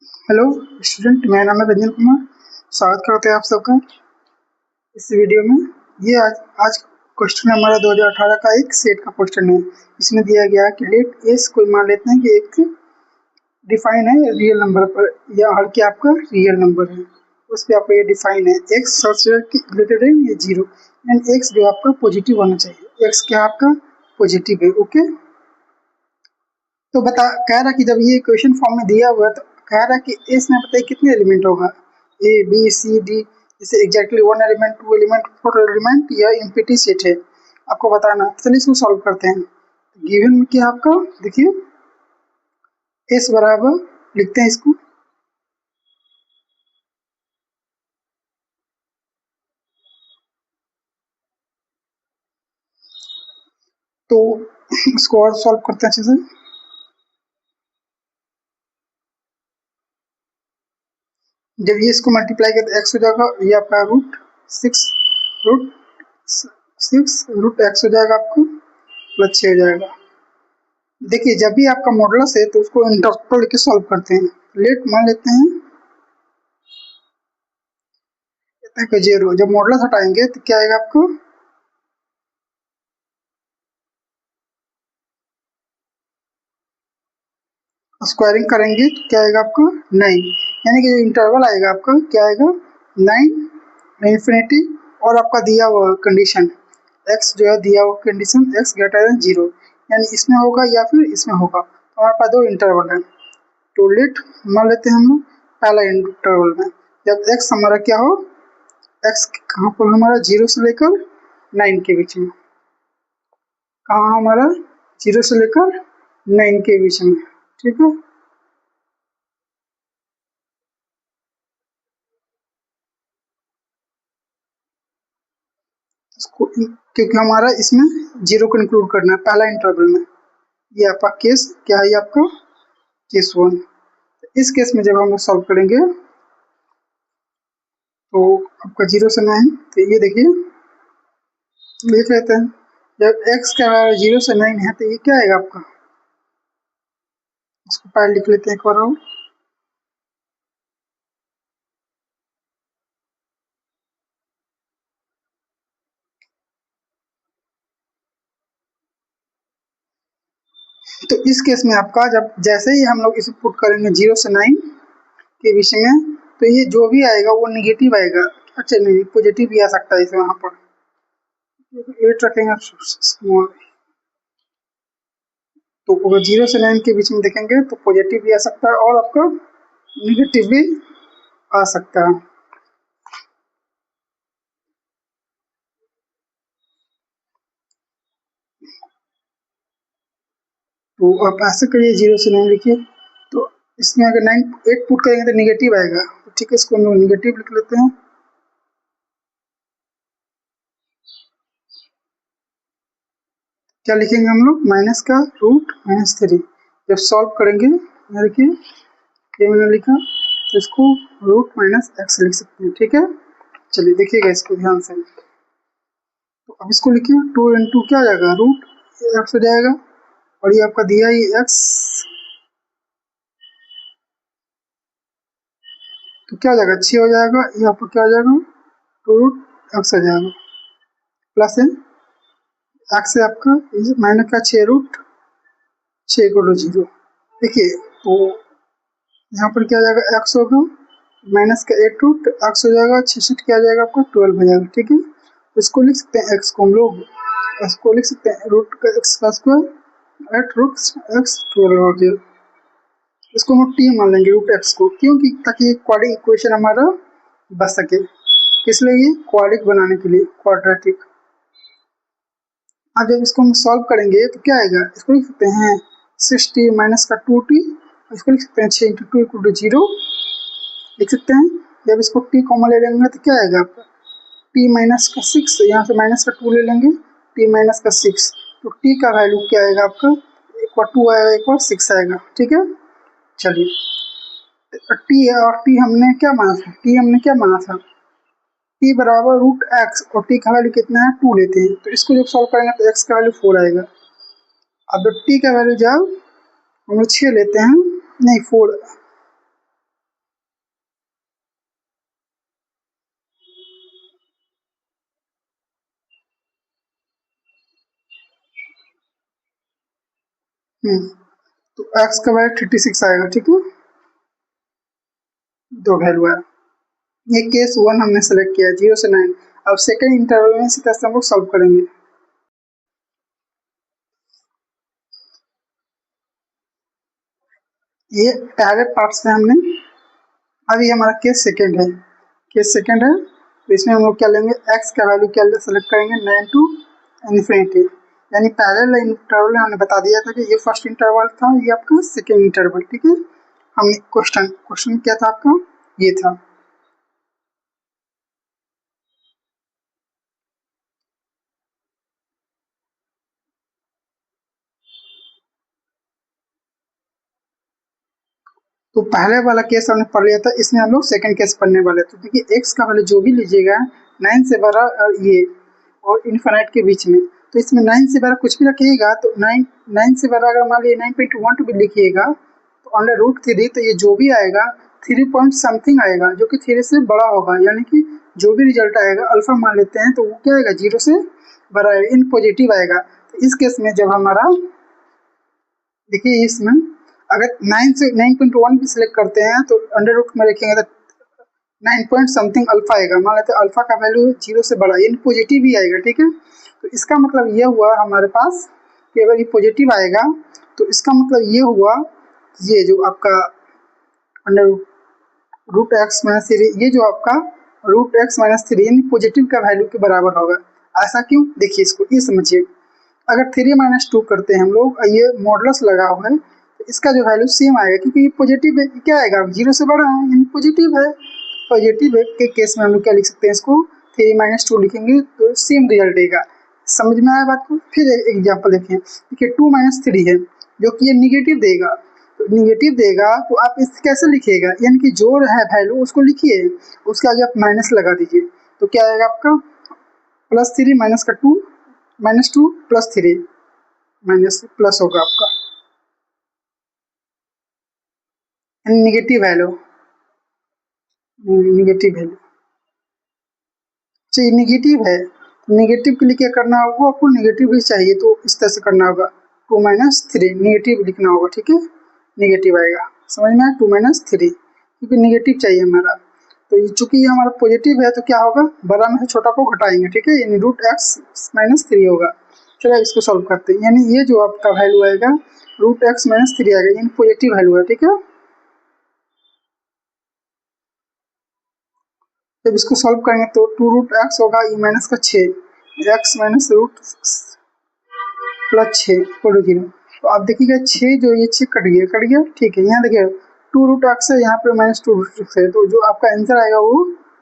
Hello student, मेरा नाम है रंजन कुमार। स्वागत करते हैं आप सबका इस वीडियो में। ये आज क्वेश्चन हमारा 2018 का एक सेट का क्वेश्चन है। इसमें दिया गया है कि लेट एस कोई मान लेते हैं कि एक डिफाइन है रियल नंबर पर या हर के आपका रियल नंबर है। उस पर आपका ये डिफाइन है एक्स सबसे ग्रेटर देन ये जीरो एंड एक्स जो आपका पॉजिटिव होना चाहिए। एक्स क्या आपका पॉजिटिव है। ओके, तो बता कह रहा कि जब ये क्वेश्चन फॉर्म में दिया हुआ है तो कह रहा कि एस में बताइए कितने एलिमेंट होगा, ए बी सी डी। जैसे exactly one element, two element, four element या एम्प्टी सेट है, आपको बताना। चलिए इसको सॉल्व करते हैं। गिवन में क्या आपका देखिए एस बराबर लिखते हैं इसको, तो इसको और सॉल्व करते हैं अच्छे से। जब ये इसको मल्टीप्लाई करते एक्स हो जाएगा, ये आपका रूट सिक्स रूट एक्स हो जाएगा आपको प्लस 6 हो जाएगा। देखिए जब भी आपका मॉडुलस है तो उसको इंटरवल लेके सॉल्व करते हैं। लेट मान लेते हैं इतना का जीरो, जब मॉडुलस हटाएंगे तो क्या आएगा आपको स्क्वायरिंग करेंगे तो क्या आएगा आपको 9, यानी कि जो इंटरवल आएगा आपका क्या आएगा 9 इंफिनिटी। और आपका दिया हुआ कंडीशन एक्स जो है, दिया हुआ condition x greater than zero, यानी इसमें होगा या फिर इसमें होगा। तो हमारे पास दो इंटरवल है, तो लेट मान लेते हैं हम लोग पहला इंटरवल में जब एक्स हमारा क्या हो, एक्स कहाँ पर हमारा जीरो से लेकर 9 के बीच में, कहाँ हमारा जीरो से लेकर 9 के बीच में। ठीक है, क्योंकि हमारा इसमें जीरो को इंक्लूड करना है पहला इंटरवल में। ये आपका केस क्या है, ये आपका केस वन। इस केस में जब हम लोग सॉल्व करेंगे तो आपका जीरो से 9, तो ये देखिए लिख लेते हैं। जब एक्स का जीरो से 9 है तो ये क्या आएगा आपका, इसको पहले लिख लेते हैं एक बार और। तो इस केस में आपका जब जैसे ही हम लोग इसे पुट करेंगे जीरो से 9 के बीच में, तो ये जो भी आएगा वो निगेटिव आएगा। अच्छा नहीं, पॉजिटिव भी आ सकता है इसे, वहां पर 8 रखेंगे स्मॉल। तो अगर जीरो से 9 के बीच में देखेंगे तो पॉजिटिव भी आ सकता है और आपका निगेटिव भी आ सकता है। तो आप ऐसे करिए, जीरो से 9 लिखिए। तो इसमें अगर 9 8 पुट करेंगे तो निगेटिव आएगा, तो ठीक है इसको हम लोग निगेटिव लिख लेते हैं। क्या लिखेंगे हम लोग, माइनस का रूट -3। जब सॉल्व करेंगे देखिए ये मैंने लिखा, तो इसको रूट -x लिख सकते हैं। ठीक है, चलिए देखिएगा इसको ध्यान से। तो अब इसको लिखिए 2 इंटू क्या आ जाएगा रूट एक्स हो जाएगा, और ये आपका दिया ही एक्स, तो क्या हो जाएगा 6 हो जाएगा। ये आपका क्या हो जाएगा 2 रूट एक्स हो जाएगा प्लस है एक्स है आपका माइनस का 6 रूट 6 को 0। देखिए तो यहाँ पर क्या हो जाएगा एक्स होगा माइनस का 8 रूट एक्स हो जाएगा, 66 क्या आ जाएगा आपका 12 हो जाएगा। ठीक है, तो इसको लिख सकते हैं एक्स को हम लोग, इसको लिख सकते हैं रूट का एक्स का स्क्वायर 8 रूट एक्स 12 हो गया। इसको हम टी मान लेंगे रूट एक्स को, क्योंकि ताकि क्वाड्रेटिक इक्वेशन हमारा बच सके, इसलिए क्वाड्रिक बनाने के लिए क्वाड्रेटिक। अब जब इसको हम सॉल्व करेंगे तो क्या आएगा, इसको लिख सकते हैं 6t माइनस का 2t, इसको लिख सकते हैं 6 इंटू 2 इक्वल टू 0 लिख सकते हैं। जब इसको t कॉमन ले लेंगे तो क्या आएगा आपका t माइनस का 6, यहाँ से माइनस का 2 ले लेंगे t माइनस का 6, तो t का वैल्यू क्या आएगा आपका, एक बार 2 आएगा एक बार 6 आएगा। ठीक है, चलिए टी है और टी हमने क्या माना था, टी हमने क्या माना था टी बराबर रूट एक्स, और टी का वैल्यू कितना है 2 लेते हैं, तो इसको जब सॉल्व करेंगे तो एक्स का वैल्यू 4 आएगा। अब टी का वैल्यू जब हम लोग 6 लेते हैं, नहीं 4, तो x का वैल्यू 36 आएगा, ठीक है, दो वैल्यू है। ये केस 1 हमने सेलेक्ट किया 0 से 9। अब सेकंड इंटरवल में इसी तरह से हम लोग सॉल्व करेंगे। ये पहले पार्ट्स में हमने, अभी हमारा केस सेकंड है, केस सेकंड है, तो इसमें हम लोग क्या लेंगे, x का वैल्यू क्या सेलेक्ट करेंगे 9 टू इन्फिनिटी। यानी पहले इंटरवल में हमने बता दिया था कि ये फर्स्ट इंटरवल था, ये आपका सेकंड इंटरवल, ठीक है। हमने क्वेश्चन क्या था आपका, ये था। तो पहले वाला केस हमने पढ़ लिया था, इसमें हम लोग सेकंड केस पढ़ने वाले थे। देखिए x का वैल्यू जो भी लीजिएगा 9 से बड़ा और ये और इन्फिनिट के बीच में, तो इसमें 9 से बड़ा कुछ भी रखिएगा तो 9 से बड़ा अगर मान लीजिए 9.1 भी लिखिएगा तो अंडर रूट 3, तो ये जो भी आएगा 3 पॉइंट समथिंग आएगा, जो कि 3 से बड़ा होगा। यानी कि जो भी रिजल्ट आएगा अल्फा मान लेते हैं, तो वो क्या आएगा 0 से बड़ा आएगा, इन पॉजिटिव आएगा। तो इस केस में जब हमारा, देखिए इसमें अगर 9 से 9.1 भी सिलेक्ट करते हैं तो अंडर रूट में लिखेंगे तो 9 पॉइंट समथिंग अल्फा आएगा। मान लेते हैं अल्फा का वैल्यू 0 से बड़ा, इन पॉजिटिव ही आएगा, ठीक है। तो इसका मतलब ये हुआ हमारे पास कि अगर ये पॉजिटिव आएगा तो इसका मतलब ये हुआ, ये जो आपका अंडर रूट एक्स माइनस 3, ये जो आपका रूट एक्स माइनस 3 पॉजिटिव का वैल्यू के बराबर होगा। ऐसा क्यों, देखिए इसको, ये समझिए। अगर 3 - 2 करते हैं हम लोग, ये मॉडुलस लगा हुआ है, तो इसका जो वैल्यू सेम आएगा, क्योंकि ये पॉजिटिव है, क्या आएगा 0 से बड़ा है, यानी पॉजिटिव है। पॉजिटिव के केस में हम लोग क्या लिख सकते हैं, इसको 3 - 2 लिखेंगे तो सेम रिजल्ट देगा। समझ में आया बात को। फिर एक एग्जाम्पल देखिए, देखिए 2 - 3 है, जो कि ये निगेटिव देगा, तो निगेटिव देगा तो आप इसे कैसे लिखिएगा, यानी कि जो है वैल्यू उसको लिखिए, उसके आगे आप माइनस लगा दीजिए, तो क्या आएगा आपका +3 माइनस का 2 -2 +3 माइनस प्लस होगा आपका निगेटिव वैल्यू, निगेटिव वैल्यू चाहिए, निगेटिव है। निगेटिव के लिए क्या करना होगा आपको, निगेटिव भी चाहिए तो इस तरह से करना होगा 2 - 3 निगेटिव लिखना होगा, ठीक है, निगेटिव आएगा। समझ में आया, 2 - 3 क्योंकि निगेटिव चाहिए हमारा। तो चूंकि ये हमारा पॉजिटिव है तो क्या होगा, बड़ा में से छोटा को घटाएंगे, ठीक है, यानी रूट एक्स माइनस 3 होगा। चलो इसको सॉल्व करते हैं, यानी ये जो आपका वैल्यू आएगा रूट एक्स माइनस 3 आएगा, यानी पॉजिटिव वैल्यू है, ठीक है। जब इसको सॉल्व करेंगे तो 2 रूट एक्स होगा, ये माइनस का 6, x minus root plus 6 equal to 0। तो आप देखिएगा 6 जो ये 6 कट गया, ठीक है। यहाँ देखिए 2 रूट एक्स है, यहाँ पे -2 रूट एक्स है, तो जो आपका आंसर आएगा वो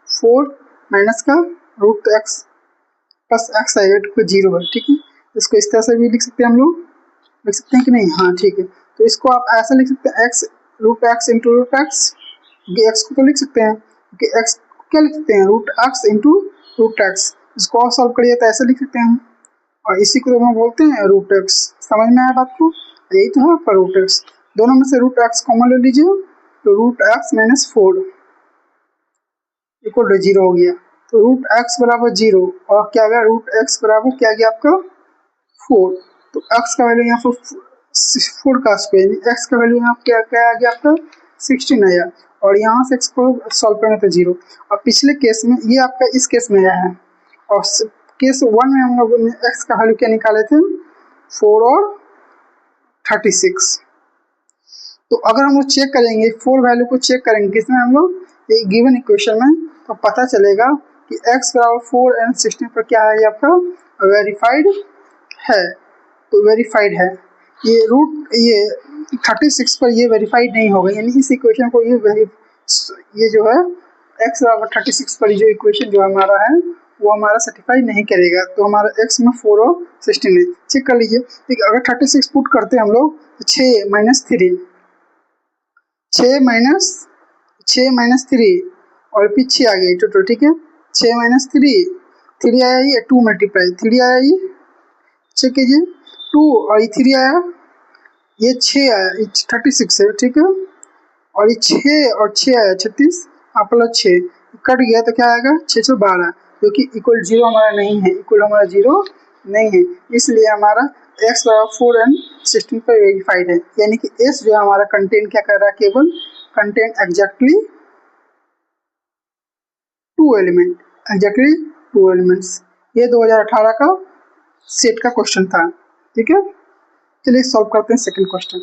4 माइनस का रूट एक्स प्लस एक्स आएगा, तो 0 है, ठीक है। इसको इस तरह से भी लिख सकते हैं हम लोग, लिख सकते हैं कि नहीं, हाँ ठीक है। तो इसको आप ऐसा लिख सकते हैं, x root x into root x, x को तो लिख सकते हैं कि एक्स क्या लिख सकते हैं, root x into root x. इसको और सॉल्व करिए तो ऐसे लिख सकते हैं, और इसी को हम बोलते हैं रूट एक्स। समझ में आया बात को, यही तो है आपका रूट एक्स। दोनों में से रूट एक्स कॉमन ले लीजिए, तो root x minus 4 equal to 0 हो गया। तो रूट एक्स बराबर 0 और क्या गया, रूट एक्स बराबर क्या गया आपका 4। तो एक्स का वैल्यू यहाँ पर 4 का स्क्वायर, एक्स का वैल्यू यहाँ क्या क्या आ गया आपका 16 आया, और यहाँ से एक्स को सॉल्व करेंगे तो 0। और पिछले केस में ये आपका इस केस में आया है, और केस 1 में हम लोग एक्स का वैल्यू क्या निकाले थे 4 और 36। तो अगर हम लोग चेक करेंगे 4 वैल्यू को चेक करेंगे किसमें, हम लोग एक गिवन इक्वेशन में, तो पता चलेगा कि x बराबर 4 एंड 16 पर क्या है, आपका वेरीफाइड है। तो वेरीफाइड है, ये रूट ये 36 पर ये वेरीफाइड नहीं होगा, यानी इस इक्वेशन को ये जो है x बराबर 36 पर जो इक्वेशन जो हमारा है वो हमारा सेटिफाई नहीं करेगा। तो हमारा x में 4 और 16 है, चेक कर लीजिए। ठीक है, अगर 36 पुट करते हैं हम लोग तो 6 - 3, 6 - 3 और फिर 6 आ गई टोटल, ठीक है। 6 - 3 आया, ये 2 मल्टीप्लाई 3 आया, ये चेक कीजिए 2 और ये 3 आया, ये 6 आया, ये 36 है, ठीक है। और ये 6 और 6 आया 36, आप प्लस 6 कट गया तो क्या आएगा 6 12, जो कि इक्वल 0 हमारा नहीं है, इक्वल हमारा 0 नहीं है, इसलिए हमारा x बराबर 4 एंड 16 पर वेरीफाइड है, यानी कि s जो है हमारा कंटेंट क्या कर रहा है, केवल कंटेंट एग्जैक्टली 2 एलिमेंट्स। ये 2018 का सेट का क्वेश्चन था। ठीक है, चलिए सॉल्व करते हैं सेकंड क्वेश्चन।